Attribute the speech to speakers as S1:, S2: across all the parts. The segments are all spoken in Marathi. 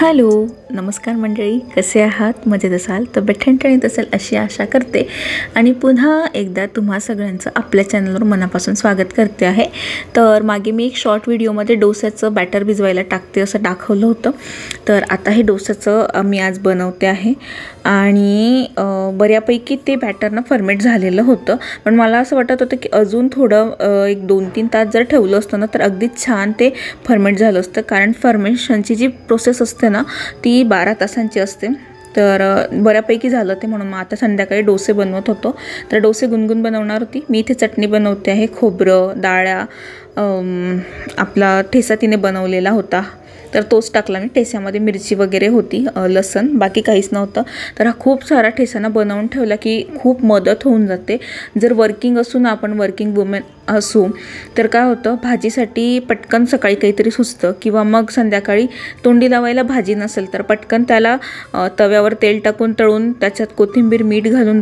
S1: हॅलो नमस्कार मंडळी, कसे आहात? मजेत असाल, तब्येत ठणठणीत असेल अशी आशा करते आणि पुन्हा एकदा तुम्हा सगळ्यांचं आपल्या चॅनलवर मनापासून स्वागत करते आहे। तर मागे मी एक शॉर्ट व्हिडिओमध्ये डोस्याचं बॅटर भिजवायला टाकते असं दाखवलं होतं। तर आता हे डोस्याचं मी आज बनवते आहे आणि बऱ्यापैकी ते बॅटरनं फर्मेट झालेलं होतं, पण मला असं वाटत होतं की अजून थोडं एक 2-3 तास जर ठेवलं असतं ना तर अगदी छान ते फर्मेट झालं असतं, कारण फर्मेशनची जी प्रोसेस असते ना ती 12 तासांची असते। तर बऱ्यापैकी झालं ते, म्हणून मग आता संध्याकाळी डोसे बनवत होतो। तर डोसे गुनगुन बनवणार होती मी। इथे चटणी बनवते आहे, खोबरं, डाळ्या, आपला ठेचा तिने बनवलेला होता तर तोच टाकला मी। ठेच्यामध्ये मिरची वगैरे होती, लसण, बाकी काहीच नव्हतं। तर हा खूप सारा ठेचाना बनवून ठेवला की खूप मदत होऊन जाते। जर वर्किंग असू ना, आपण वर्किंग वुमेन असू तर काय होतं, भाजीसाठी पटकन सकाळी काहीतरी सुचतं किंवा मग संध्याकाळी तोंडी लावायला भाजी नसेल तर पटकन त्याला तव्यावर तेल टाकून तळून त्याच्यात कोथिंबीर मीठ घालून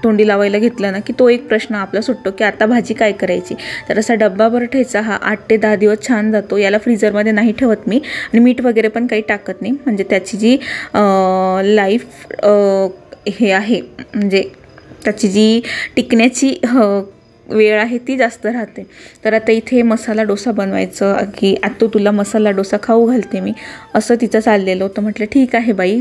S1: तोंडी लावायला घेतलं ना की तो एक प्रश्न आपला सुटतो की आता भाजी काय करायची। तर असा डब्बाभर ठेचा हा 8 ते 10 दिवस छान जातो। याला फ्रीजरमध्ये नाही ठेवत मी आणि मीठ वगैरे पण काही टाकत नाही, म्हणजे त्याची जी लाईफ हे आहे, म्हणजे त्याची जी टिकण्याची वेळ आहे ती जास्त राहते। तर आता इथे मसाला डोसा बनवायचं की आत्तू तुला मसाला डोसा खाऊ घालते मी, असं तिचं चाललेलं होतं। म्हटलं ठीक आहे बाई,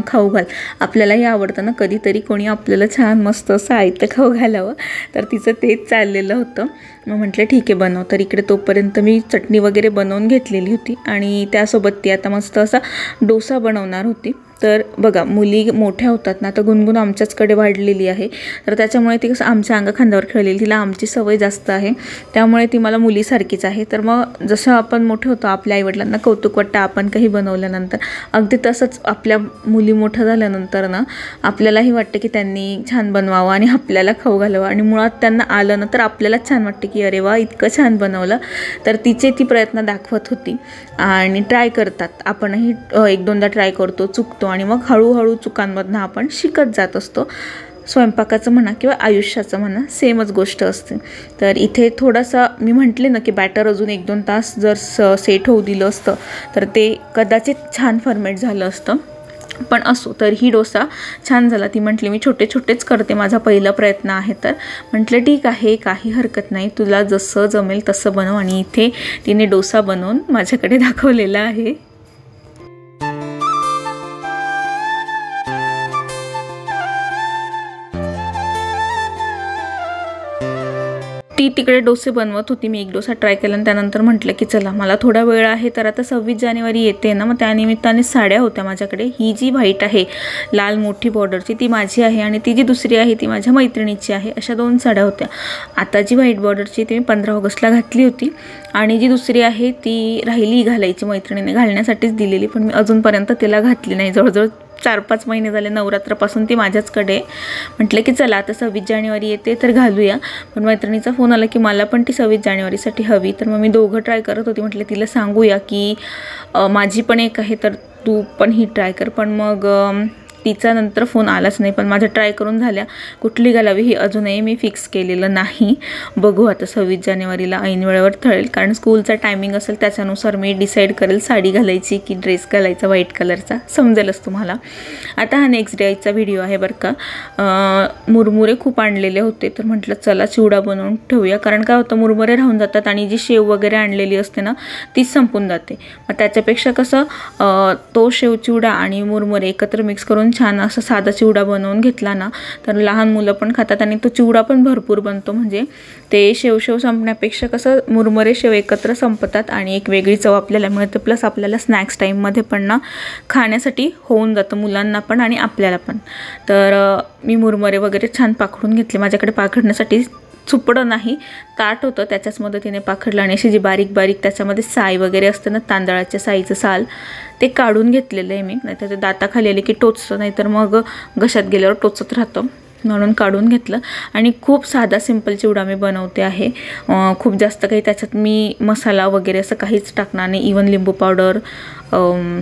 S1: खाऊ घाल, आपल्यालाही आवडतं ना कधीतरी कोणी आपल्याला छान मस्त असं आयतं खाऊ घालावं। तर तिचं तेच चाललेलं होतं। मग म्हटलं ठीक आहे बनव। तर इकडे तोपर्यंत मी चटणी वगैरे बनवून घेतलेली होती आणि त्यासोबत ती आता मस्त असा डोसा बनवणार होती। तर बघा, मुली मोठ्या होतात ना, तर गुनगुन आमच्याचकडे वाढलेली आहे, तर त्याच्यामुळे ती कसं आमच्या अंगाखांद्यावर खेळलेली, तिला आमची सवय जास्त आहे, त्यामुळे ती मला मुलीसारखीच आहे। तर मग जसं आपण मोठे होतो आपल्या आईवडिलांना कौतुक वाटतं आपण काही बनवल्यानंतर, अगदी तसंच आपल्या मुली मोठ्या झाल्यानंतर ना आपल्यालाही वाटतं की त्यांनी छान बनवावं आणि आपल्याला खाऊ घालावं, आणि मुळात त्यांना आलं ना तर आपल्यालाच छान वाटतं की अरे वा इतकं छान बनवलं। तर तिचे ती प्रयत्न दाखवत होती आणि ट्राय करतात, आपणही 1-2दा ट्राय करतो, चुकतो आणि मग हळूहळू चुकांमधनं आपण शिकत जात असतो। स्वयंपाकाचं म्हणा किंवा आयुष्याचं म्हणा सेमच गोष्ट असते। तर इथे थोडासा मी म्हटले ना की बॅटर अजून 1-2 तास जर सेट होऊ दिलं असतं तर ते कदाचित छान फर्मेट झालं असतं, पण असो तरीही डोसा छान झाला। ती म्हटली मी छोटे छोटेच करते, माझा पहिला प्रयत्न आहे। तर म्हटलं ठीक आहे, काही हरकत नाही, तुला जसं जमेल तसं बनव। आणि इथे तिने डोसा बनवून माझ्याकडे दाखवलेला आहे। ती तिकडे डोसे बनवत होती, मी एक डोसा ट्राय केला आणि त्यानंतर म्हटलं की चला मला थोडा वेळ आहे, तर आता 26 जानेवारी येते ना, मग त्यानिमित्ताने साड्या होत्या माझ्याकडे। ही जी व्हाईट आहे लाल मोठी बॉर्डरची ती माझी आहे आणि ती जी दुसरी आहे ती माझ्या मैत्रिणीची आहे, अशा 2 साड्या होत्या। आता जी व्हाईट बॉर्डरची ती मी 15 ऑगस्टला घातली होती आणि जी दुसरी आहे ती राहिली घालायची, मैत्रिणीने घालण्यासाठीच दिलेली, पण मी अजूनपर्यंत तिला घातली नाही। जवळजवळ 4-5 महिने झाले नवरात्रापासून ती माझ्याचकडे। म्हटलं की चला आता 26 जानेवारी येते तर घालूया, पण मैत्रिणीचा फोन आला की मला पण ती 26 जानेवारीसाठी हवी। तर मग मी दोघं ट्राय करत होती, म्हटलं तिला सांगूया की माझी पण एक आहे तर तू पण ही ट्राय कर, पण मग तिचा नंतर फोन आलाच नाही। पण माझं ट्राय करून झाल्या, कुठली घालावी हे अजूनही मी फिक्स केलेलं नाही, बघू आता 26 जानेवारीला ऐन वेळेवर ठरेल, कारण स्कूलचा टायमिंग असेल त्याच्यानुसार मी डिसाईड करेल साडी घालायची की ड्रेस घालायचा व्हाईट कलरचा, समजेलच तुम्हाला। आता हा नेक्स्ट डेचा व्हिडिओ आहे बरं का। मुरमुरे खूप आणलेले होते, तर म्हटलं चला चिवडा बनवून ठेवूया, कारण काय होतं मुरमुरे राहून जातात आणि जी शेव वगैरे आणलेली असते ना तीच संपून जाते। मग त्याच्यापेक्षा कसं तो शेव चिवडा आणि मुरमुरे एकत्र मिक्स करून छान असा साधा चिवडा बनवून घेतला ना तर लहान मुलं पण खातात आणि तो चिवडा पण भरपूर बनतो। म्हणजे ते शेव संपण्यापेक्षा कसं मुरमुरे शेव एकत्र संपतात आणि एक वेगळी चव आपल्याला मिळते, प्लस आपल्याला स्नॅक्स टाईममध्ये पण ना खाण्यासाठी होऊन जातं, मुलांना पण आणि आपल्याला पण। तर मी मुरमुरे वगैरे छान पाखडून घेतले, माझ्याकडे पाखडण्यासाठी चुपडं नाही ताट होतं, त्याच्याच मदतीने पाखडलं आणि अशी जी बारीक बारीक त्याच्यामध्ये साय वगैरे असतं ना, तांदळाच्या साईचं साल ते काढून घेतलेलं आहे मी, नाहीतर ते दाताखाली आले की टोचतं, नाहीतर मग घशात गेल्यावर टोचत राहतं, म्हणून काढून घेतलं। आणि खूप साधा सिंपल चिवडा मी बनवते आहे, खूप जास्त काही त्याच्यात मी मसाला वगैरे असं काहीच टाकणार नाही, इवन लिंबू पावडर,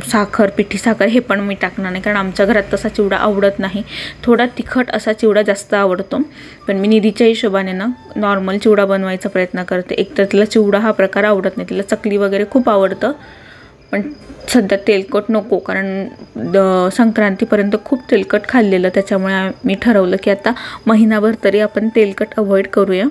S1: साखर, पिठी साखर हे पण मी टाकणार नाही, कारण आमच्या घरात तसा चिवडा आवडत नाही, थोडा तिखट असा चिवडा जास्त आवडतो। पण मी निधीच्या हिशोबाने ना नॉर्मल चिवडा बनवायचा प्रयत्न करते। एक तर तिला चिवडा हा प्रकार आवडत नाही, तिला चकली वगैरे खूप आवडतं, पण सध्या तेलकट नको, कारण संक्रांतीपर्यंत खूप तेलकट खाल्लेलं, त्याच्यामुळे मी ठरवलं की आता महिनाभर तरी आपण तेलकट अवॉइड करूया,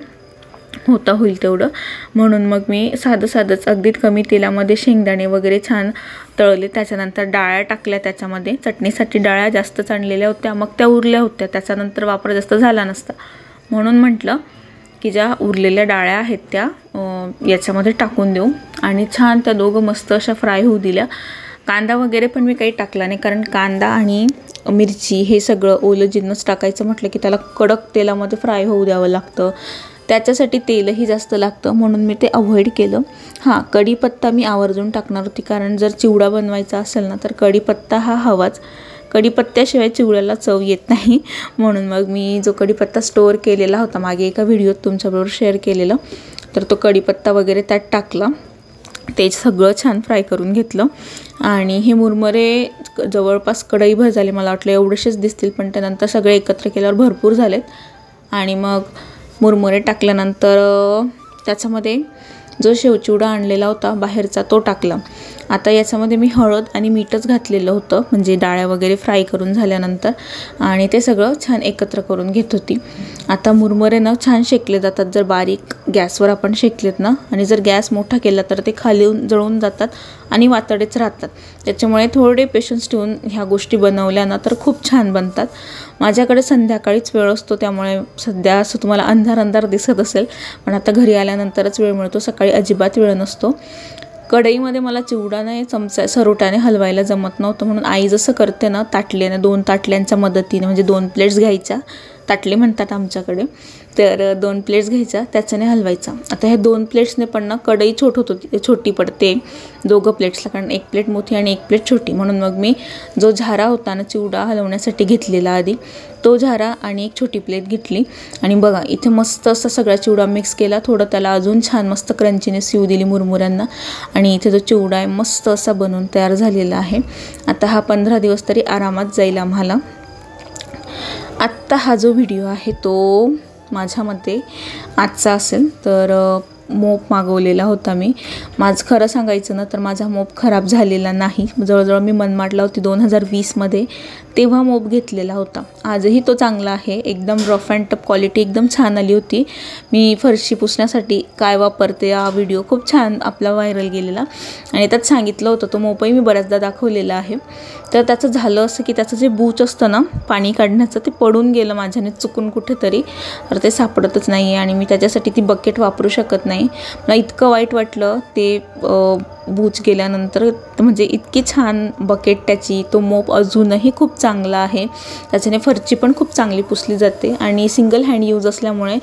S1: होता होईल तेवढं. म्हणून मग मी साधंच अगदी कमी तेलामध्ये शेंगदाणे वगैरे छान तळले. त्याच्यानंतर डाळ्या टाकल्या त्याच्यामध्ये. चटणीसाठी डाळ्या जास्तच आणलेल्या होत्या, मग त्या उरल्या होत्या, त्याच्यानंतर वापर जास्त झाला नसता, म्हणून म्हटलं की ज्या उरलेल्या डाळ्या आहेत त्या याच्यामध्ये टाकून देऊ. आणि छान त्या दोघं मस्त अशा फ्राय होऊ दिल्या. कांदा वगैरे पण मी काही टाकला नाही, कारण कांदा आणि मिरची हे सगळं ओलं जिन्नस टाकायचं म्हटलं की त्याला कडक तेलामध्ये फ्राय होऊ द्यावं लागतं, त्याच्यासाठी तेलही जास्त लागतं, म्हणून मी ते अवॉइड केलं. हां, कढीपत्ता मी आवर्जून टाकणार होती, कारण जर चिवडा बनवायचा असेल ना तर कढीपत्ता हा हवाच. कढीपत्त्याशिवाय चिवड्याला चव येत नाही, म्हणून मग मी जो कढीपत्ता स्टोअर केलेला होता मागे एका व्हिडिओत तुमच्याबरोबर शेअर केलेलं, तर तो कढीपत्ता वगैरे त्यात टाकला. ते सगळं छान फ्राय करून घेतलं. आणि हे मुरमुरे जवळपास कढईभर झाले, मला वाटलं एवढेसेच दिसतील, पण त्यानंतर सगळे एकत्र केल्यावर भरपूर झालेत. आणि मग मुरमुरे टाकल्यानंतर त्याच्यामध्ये जो शेवचिवडा आणलेला होता बाहेरचा तो टाकला. आता याच्यामध्ये मी हळद आणि मीठच घातलेलं होतं, म्हणजे डाळ्या वगैरे फ्राय करून झाल्यानंतर, आणि ते सगळं छान एकत्र करून घेत होती. आता मुरमुरे ना छान शेकले जातात जर बारीक गॅसवर आपण शेकलेत ना, आणि जर गॅस मोठा केला तर ते खाली जळून जातात आणि वातडेच राहतात. त्याच्यामुळे थोडे पेशन्स ठेवून ह्या गोष्टी बनवल्या ना तर खूप छान बनतात. माझ्याकडे संध्याकाळीच वेळ असतो, त्यामुळे सध्या असं तुम्हाला अंधार दिसत असेल, पण आता घरी आल्यानंतरच वेळ मिळतो, सकाळी अजिबात वेळ नसतो. कढईमध्ये मला चिवडा नाही सरोट्याने हलवायला जमत नव्हतं, म्हणून आई जसं करते ना ताटल्याने 2 ताटल्यांच्या मदतीने, म्हणजे 2 प्लेट्स घ्यायच्या, ताटली म्हणतात आमच्याकडे, तर 2 प्लेट्स घ्यायच्या त्याच्याने हलवायचा. आता ह्या 2 प्लेट्सने पण ना कढई छोटी पडते 2 प्लेट्सला, कारण 1 प्लेट मोठी आणि 1 प्लेट छोटी. म्हणून मग मी जो झारा होता ना चिवडा हलवण्यासाठी घेतलेला आधी, तो झारा आणि 1 छोटी प्लेट घेतली. आणि बघा इथे मस्त असा सगळा चिवडा मिक्स केला, थोडं त्याला अजून छान मस्त क्रंचीनेस येऊ दिली मुरमुऱ्यांना. आणि इथे जो चिवडा आहे मस्त असा बनवून तयार झालेला आहे. आता हा 15 दिवस तरी आरामात जाईल आम्हाला. आत्ता हा जो व्हिडिओ आहे तो माझ्या मते आजचा असेल, तर मोप मागवलेला होता मी. माझं खरं सांगायचं ना तर माझा मोप खराब झालेला नाही. जवळजवळ मी मनमाडला होती 2020मध्ये, तेव्हा मोप घेतलेला होता. आजही तो चांगला आहे, एकदम रफ अँड टफ क्वालिटी एकदम छान आली होती. मी फरशी पुसण्यासाठी काय वापरते हा व्हिडिओ खूप छान आपला व्हायरल गेलेला, आणि त्यात सांगितलं होतं. तो मोपही मी बऱ्याचदा दाखवलेला आहे. तर त्याचं झालं असं की त्याचं जे बूच असतं ना पाणी काढण्याचं, ते पडून गेलं माझ्याने चुकून कुठेतरी, तर ते सापडतच नाही आहे, आणि मी त्याच्यासाठी ती बकेट वापरू शकत नाही. मला इतकं वाईट वाटलं ते बूच गेल्यानंतर, म्हणजे इतकी छान बकेट त्याची. तो मोप अजूनही खूप चांगला आहे, त्याच्याने फरची पण खूप चांगली पुसली जाते, आणि सिंगल हँड यूज असल्यामुळे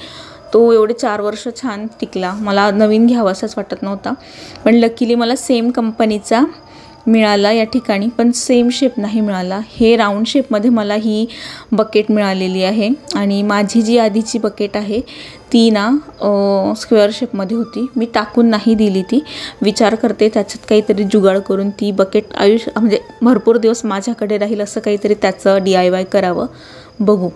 S1: तो एवढे 4 वर्ष छान टिकला. मला नवीन घ्यावासाच वाटत नव्हता, पण लकीली मला सेम कंपनीचा मिळाला या ठिकाणी, पण सेम शेप नाही मिळाला. हे राऊंड शेपमध्ये मला ही बकेट मिळालेली आहे, आणि माझी जी आधीची बकेट आहे ती ना स्क्वेअर शेपमध्ये होती. मी टाकून नाही दिली ती, विचार करते त्याच्यात काहीतरी जुगाड करून ती बकेट म्हणजे भरपूर दिवस माझ्याकडे राहील असं काहीतरी त्याचं DIY करावं. बघू,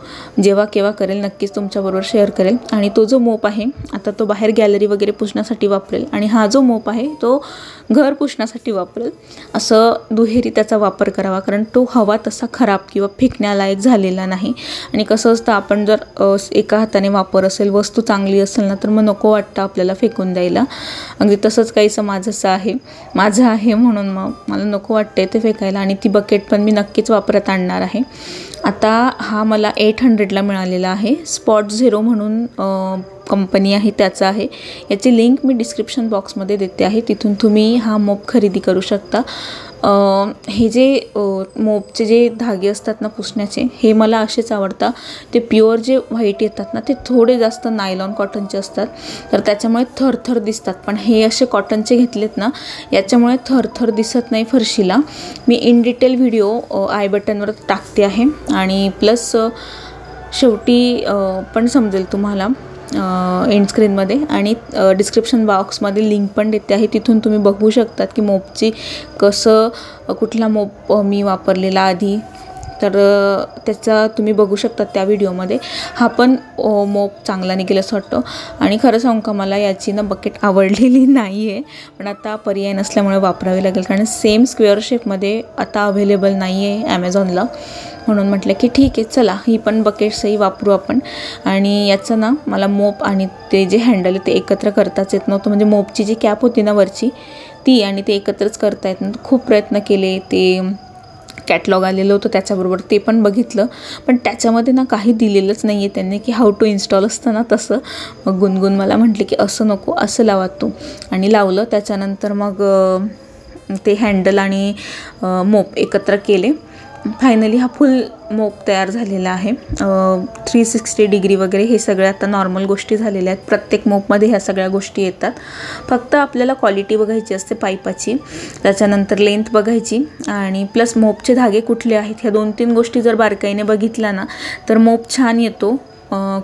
S1: जेव्हा केव्हा करेल नक्कीच तुमच्याबरोबर शेअर करेल. आणि तो जो मोप आहे आता तो बाहेर गॅलरी वगैरे पुसण्यासाठी वापरेल, आणि हा जो मोप आहे तो घर पुसण्यासाठी वापरेल. असं दुहेरी त्याचा वापर करावा, कारण तो हवा तसा खराब किंवा फेकण्यालायक झालेला नाही. आणि कसं असतं, आपण जर एका हाताने वापर असेल, वस्तू चांगली असेल ना, तर मग नको वाटतं आपल्याला फेकून द्यायला. अगदी तसंच काहीसं माझं आहे म्हणून मग मला नको वाटते ते फेकायला. आणि ती बकेट पण मी नक्कीच वापरात आणणार आहे. आता हा मला 800ला मिळालेला आहे. स्पॉट झिरो म्हणून कंपनी आहे त्याचा आहे. याची लिंक मी डिस्क्रिप्शन बॉक्समध्ये देते आहे, तिथून तुम्ही हा मोप खरेदी करू शकता. हे जे मोपचे जे धागे असतात ना पुसण्याचे, हे मला असेच आवडतात. ते प्युअर जे व्हाईट येतात ना ते थोडे जास्त नायलॉन कॉटनचे असतात, तर त्याच्यामुळे थरथर दिसतात. पण हे असे कॉटनचे घेतलेत ना, याच्यामुळे थरथर दिसत नाही फरशीला. मी इन डिटेल व्हिडिओ आय बटनवर टाकते आहे, आणि प्लस शेवटी पण समजेल तुम्हाला एंड स्क्रीनमध्ये, आणि डिस्क्रिप्शन बॉक्समध्ये लिंक पण देते आहे, तिथून तुम्ही बघू शकतात की मोपची कुठला मोप मी वापरलेला आधी, तर त्याचा तुम्ही बघू शकता त्या व्हिडिओमध्ये. हा पण मोप चांगला निघेल असं वाटतं. आणि खरं सांगू का मला याची ना बकेट आवडलेली नाही आहे, पण आता पर्याय नसल्यामुळे वापरावी लागेल, कारण सेम स्क्वेअर शेपमध्ये आता अवेलेबल नाही आहे ॲमेझॉनला. म्हणून म्हटलं की ठीक आहे चला ही पण बकेट्सही वापरू आपण. आणि याचं ना मला मोप आणि ते जे हँडल आहे ते एकत्र करताच येत नव्हतं. म्हणजे मोपची जी कॅप होती ना वरची ती आणि ते एकत्रच करता येत नव्हतं. खूप प्रयत्न केले. ते कॅटलॉग आलेलं होतं त्याच्याबरोबर ते पण बघितलं, पण त्याच्यामध्ये ना काही दिलेलंच नाही आहे त्यांनी की हाऊ टू इन्स्टॉल असतं ना तसं. मग गुणगुण मला म्हटली की असं नको, असं लावा तू, आणि लावलं. त्याच्यानंतर मग ते हँडल आणि मोप एकत्र केले. फायनली हा फुल मोप तयार झालेला आहे. 360 डिग्री वगैरे हे सगळे आता नॉर्मल गोष्टी झालेल्या आहेत. प्रत्येक मोपमध्ये ह्या सगळ्या गोष्टी येतात. फक्त आपल्याला क्वालिटी बघायची असते पाईपाची, त्याच्यानंतर लेंथ बघायची, आणि प्लस मोपचे धागे कुठले आहेत ह्या 2-3 गोष्टी जर बारकाईने बघितल्या ना तर मोप छान येतो,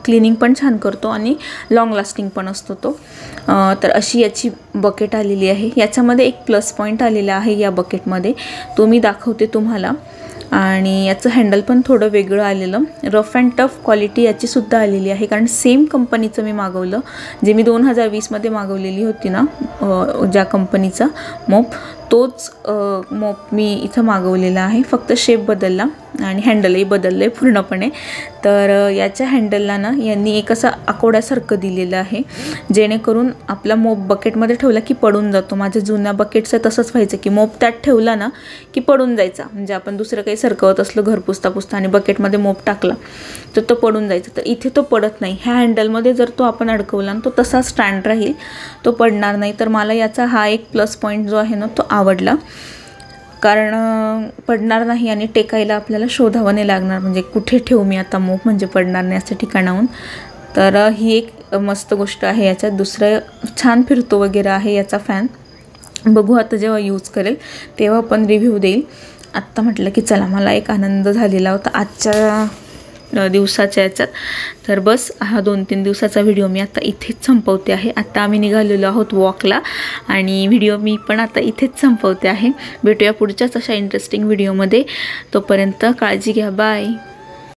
S1: क्लिनिंग पण छान करतो आणि लॉंग लास्टिंग पण असतो तो. तर अशी याची बकेट आलेली आहे. याच्यामध्ये एक प्लस पॉईंट आलेला आहे या बकेटमध्ये, तो मी दाखवते तुम्हाला. आणि याचं हँडल पण थोडं वेगळं आलेलं, रफ अँड टफ क्वालिटी याचीसुद्धा आलेली आहे, कारण सेम कंपनीचं मी मागवलं. जे मी 2020मध्ये मागवलेली होती ना ज्या कंपनीचा मोप, तोच मोप मी इथं मागवलेला आहे. फक्त शेप बदलला आणि हँडलही बदललं आहे पूर्णपणे. तर याच्या हँडलला ना यांनी एक असं आकोड्यासारखं दिलेलं आहे, जेणेकरून आपला मोप बकेटमध्ये ठेवला की पडून जातो. माझ्या जुन्या बकेटचं तसंच व्हायचं की मोप त्यात ठेवला ना की पडून जायचा. म्हणजे आपण दुसरं काही सरकवत असलं घर पुसता पुसता आणि बकेटमध्ये मोप टाकला तर तो पडून जायचा. तर इथे तो पडत नाही. ह्या हँडलमध्ये जर तो आपण अडकवला ना तो तसा स्टँड राहील, तो पडणार नाही. तर मला याचा हा एक प्लस पॉईंट जो आहे ना तो आवडला, कारण पडणार नाही आणि टेकायला आपल्याला शोधावं नाही लागणार. म्हणजे कुठे ठेवू मी आता मोप म्हणजे पडणार नाही असं ठिकाणाहून. तर ही एक मस्त गोष्ट आहे याच्यात. दुसरं छान फिरतो वगैरे आहे याचा फॅन. बघू आता जेव्हा यूज करेल तेव्हा पण रिव्ह्यू देईल. आत्ता म्हटलं की चला, मला एक आनंद झालेला होता आजच्या दिवसाच्या याच्यात. तर बस हा 2-3 दिवसाचा व्हिडिओ मी आता इथेच संपवते आहे. आता आम्ही निघालेलो आहोत वॉकला आणि व्हिडिओ मी पण आता इथेच संपवते आहे. भेटूया पुढच्याच अशा इंटरेस्टिंग व्हिडिओमध्ये. तोपर्यंत काळजी घ्या. बाय.